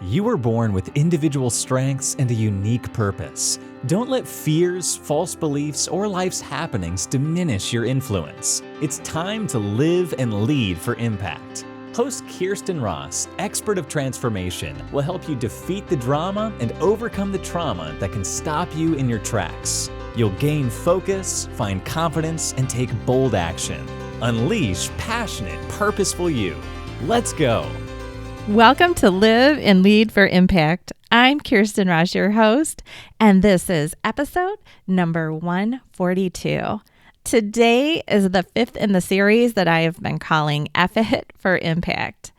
You were born with individual strengths and a unique purpose. Don't let fears, false beliefs, or life's happenings diminish your influence. It's time to live and lead for impact. Host Kirsten Ross, expert of transformation, will help you defeat the drama and overcome the trauma that can stop you in your tracks. You'll gain focus, find confidence, and take bold action. Unleash passionate, purposeful you. Let's go. Welcome to Live and Lead for Impact. I'm Kirsten Ross, your host, and this is episode number 142. Today is the fifth in the series that I have been calling F It for Impact.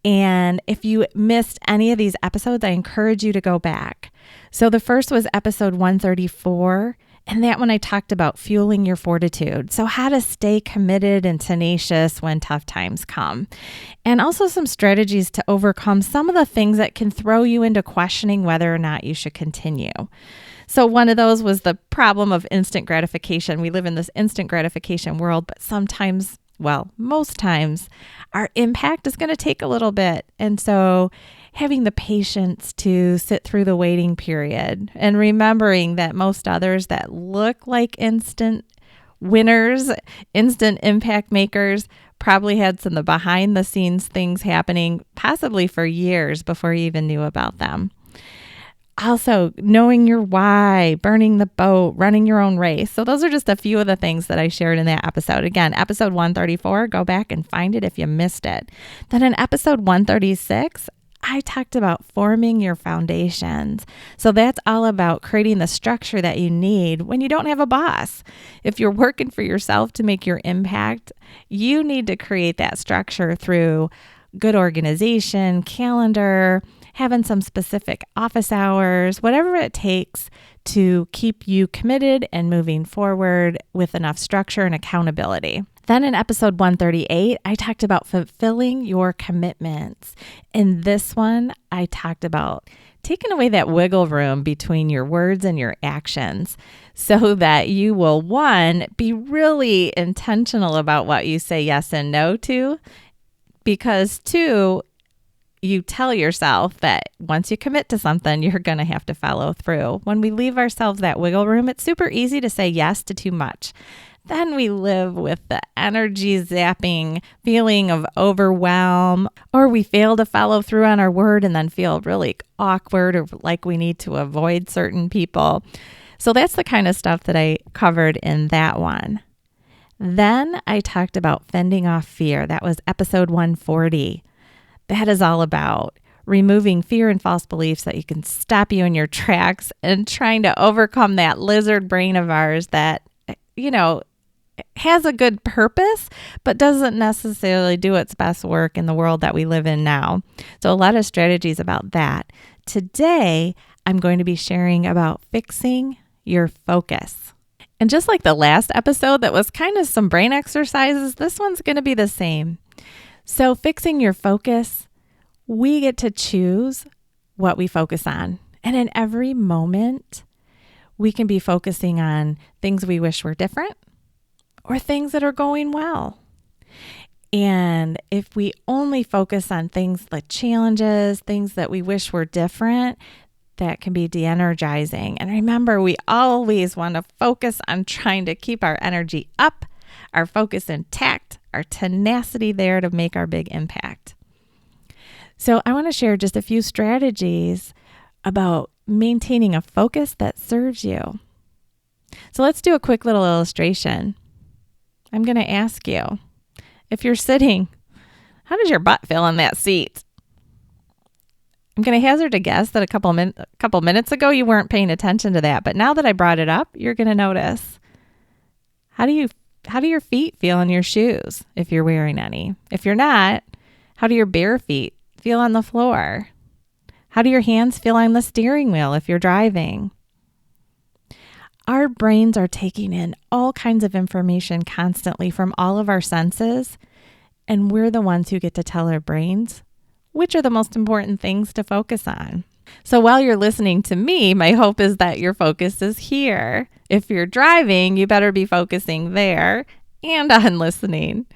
And if you missed any of these episodes, I encourage you to go back. So the first was episode 134. And that one I talked about fueling your fortitude. So how to stay committed and tenacious when tough times come. And also some strategies to overcome some of the things that can throw you into questioning whether or not you should continue. So one of those was the problem of instant gratification. We live in this instant gratification world, but sometimes, most times, our impact is going to take a little bit. And so having the patience to sit through the waiting period and remembering that most others that look like instant winners, instant impact makers, probably had some of the behind the scenes things happening possibly for years before you even knew about them. Also, knowing your why, burning the boat, running your own race. So those are just a few of the things that I shared in that episode. Again, episode 134, go back and find it if you missed it. Then in episode 136, I talked about forming your foundations. So that's all about creating the structure that you need when you don't have a boss. If you're working for yourself to make your impact, you need to create that structure through good organization, calendar, having some specific office hours, whatever it takes to keep you committed and moving forward with enough structure and accountability. Then in episode 138, I talked about fulfilling your commitments. In this one, I talked about taking away that wiggle room between your words and your actions so that you will, one, be really intentional about what you say yes and no to, because two, you tell yourself that once you commit to something, you're going to have to follow through. When we leave ourselves that wiggle room, it's super easy to say yes to too much. Then we live with the energy zapping feeling of overwhelm, or we fail to follow through on our word and then feel really awkward or like we need to avoid certain people. So that's the kind of stuff that I covered in that one. Then I talked about fending off fear. That was episode 140. That is all about removing fear and false beliefs that you can stop you in your tracks and trying to overcome that lizard brain of ours that, has a good purpose, but doesn't necessarily do its best work in the world that we live in now. So a lot of strategies about that. Today, I'm going to be sharing about fixing your focus. And just like the last episode that was kind of some brain exercises, this one's going to be the same. So fixing your focus, we get to choose what we focus on. And in every moment, we can be focusing on things we wish were different or things that are going well. And if we only focus on things like challenges, things that we wish were different, that can be de-energizing. And remember, we always want to focus on trying to keep our energy up, our focus intact, our tenacity there to make our big impact. So I want to share just a few strategies about maintaining a focus that serves you. So let's do a quick little illustration. I'm going to ask you, if you're sitting, how does your butt feel in that seat? I'm going to hazard a guess that a couple minutes ago you weren't paying attention to that, but now that I brought it up, you're going to notice. How do your feet feel in your shoes if you're wearing any? If you're not, how do your bare feet feel on the floor? How do your hands feel on the steering wheel if you're driving? Our brains are taking in all kinds of information constantly from all of our senses, and we're the ones who get to tell our brains which are the most important things to focus on. So while you're listening to me, my hope is that your focus is here. If you're driving, you better be focusing there and on listening.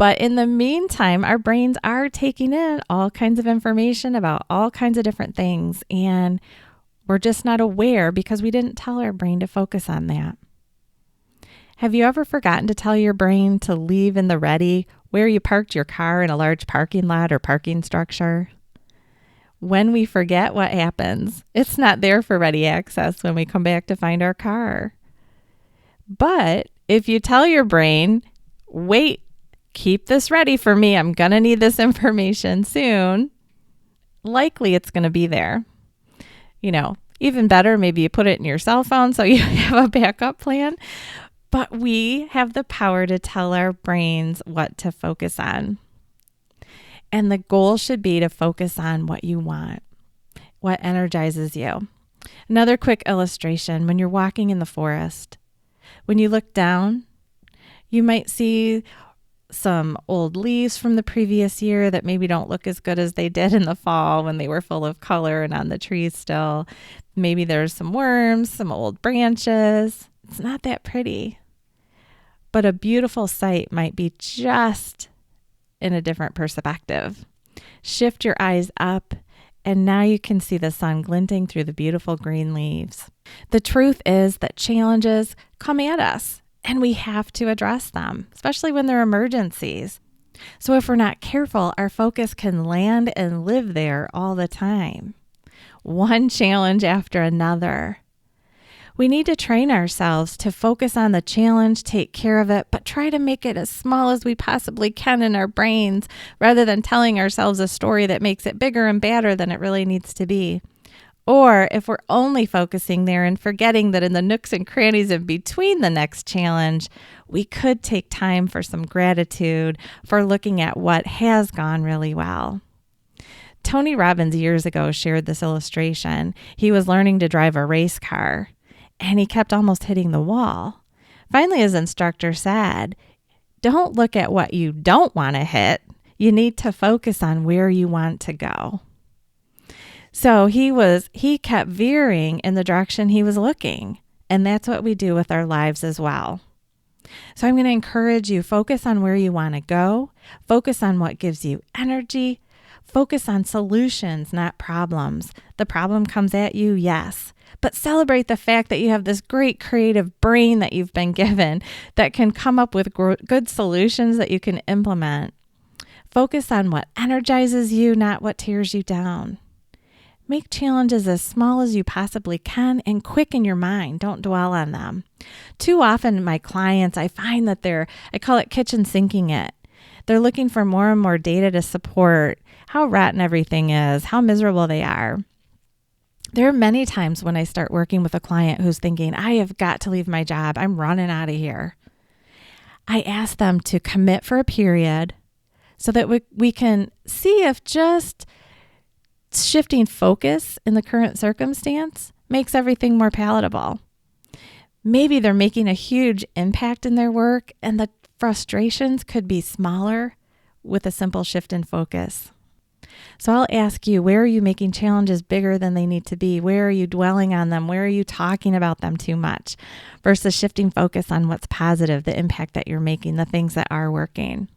But in the meantime, our brains are taking in all kinds of information about all kinds of different things. And we're just not aware because we didn't tell our brain to focus on that. Have you ever forgotten to tell your brain to leave in the ready where you parked your car in a large parking lot or parking structure? When we forget, what happens? It's not there for ready access when we come back to find our car. But if you tell your brain, wait, keep this ready for me, I'm going to need this information soon, likely it's going to be there. Even better, maybe you put it in your cell phone so you have a backup plan. But we have the power to tell our brains what to focus on. And the goal should be to focus on what you want, what energizes you. Another quick illustration, when you're walking in the forest, when you look down, you might see some old leaves from the previous year that maybe don't look as good as they did in the fall when they were full of color and on the trees still. Maybe there's some worms, some old branches. It's not that pretty. But a beautiful sight might be just in a different perspective. Shift your eyes up, and now you can see the sun glinting through the beautiful green leaves. The truth is that challenges come at us, and we have to address them, especially when they're emergencies. So if we're not careful, our focus can land and live there all the time. One challenge after another. We need to train ourselves to focus on the challenge, take care of it, but try to make it as small as we possibly can in our brains rather than telling ourselves a story that makes it bigger and badder than it really needs to be. Or if we're only focusing there and forgetting that in the nooks and crannies in between the next challenge, we could take time for some gratitude for looking at what has gone really well. Tony Robbins years ago shared this illustration. He was learning to drive a race car, and he kept almost hitting the wall. Finally, his instructor said, "Don't look at what you don't want to hit. You need to focus on where you want to go." So he kept veering in the direction he was looking. And that's what we do with our lives as well. So I'm going to encourage you, focus on where you want to go. Focus on what gives you energy. Focus on solutions, not problems. The problem comes at you, yes. But celebrate the fact that you have this great creative brain that you've been given that can come up with good solutions that you can implement. Focus on what energizes you, not what tears you down. Make challenges as small as you possibly can and quick in your mind. Don't dwell on them. Too often, my clients, I find that I call it kitchen sinking it. They're looking for more and more data to support how rotten everything is, how miserable they are. There are many times when I start working with a client who's thinking, I have got to leave my job. I'm running out of here. I ask them to commit for a period so that we can see if just shifting focus in the current circumstance makes everything more palatable. Maybe they're making a huge impact in their work and the frustrations could be smaller with a simple shift in focus. So I'll ask you, where are you making challenges bigger than they need to be? Where are you dwelling on them? Where are you talking about them too much versus shifting focus on what's positive, the impact that you're making, the things that are working?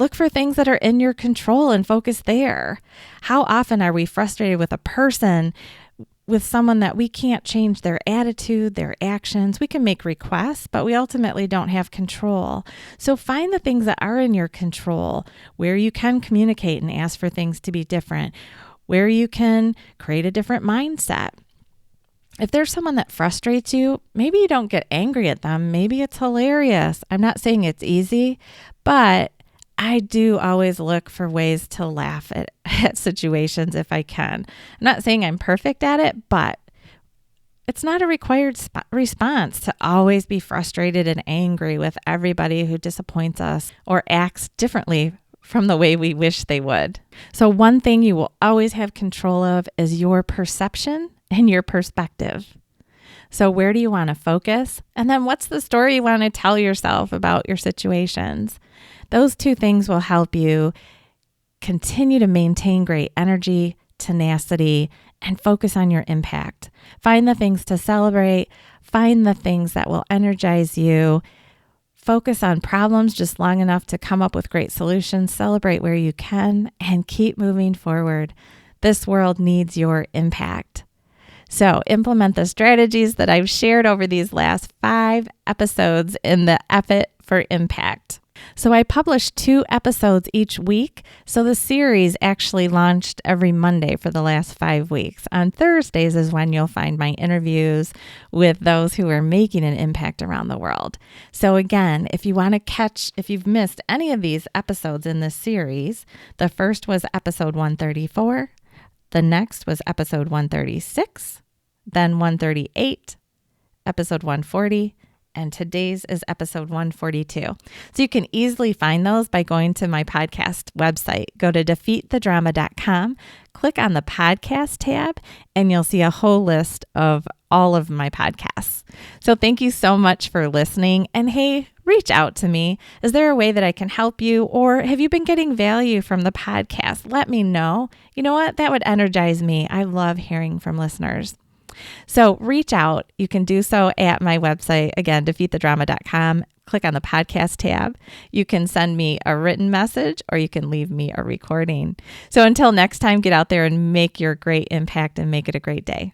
Look for things that are in your control and focus there. How often are we frustrated with a person, with someone that we can't change their attitude, their actions? We can make requests, but we ultimately don't have control. So find the things that are in your control, where you can communicate and ask for things to be different, where you can create a different mindset. If there's someone that frustrates you, maybe you don't get angry at them. Maybe it's hilarious. I'm not saying it's easy, but I do always look for ways to laugh at situations if I can. I'm not saying I'm perfect at it, but it's not a required response to always be frustrated and angry with everybody who disappoints us or acts differently from the way we wish they would. So one thing you will always have control of is your perception and your perspective. So where do you want to focus? And then what's the story you want to tell yourself about your situations? Those two things will help you continue to maintain great energy, tenacity, and focus on your impact. Find the things to celebrate. Find the things that will energize you. Focus on problems just long enough to come up with great solutions, celebrate where you can, and keep moving forward. This world needs your impact. So implement the strategies that I've shared over these last 5 episodes in the Effort for Impact. So I publish 2 episodes each week. So the series actually launched every Monday for the last 5 weeks. On Thursdays is when you'll find my interviews with those who are making an impact around the world. So again, if you've missed any of these episodes in this series, the first was episode 134. The next was episode 136, then 138, episode 140, and today's is episode 142. So you can easily find those by going to my podcast website. Go to defeatthedrama.com, click on the podcast tab, and you'll see a whole list of all of my podcasts. So thank you so much for listening. And hey, reach out to me. Is there a way that I can help you? Or have you been getting value from the podcast? Let me know. You know what? That would energize me. I love hearing from listeners. So reach out. You can do so at my website, again, defeatthedrama.com. Click on the podcast tab. You can send me a written message or you can leave me a recording. So until next time, get out there and make your great impact and make it a great day.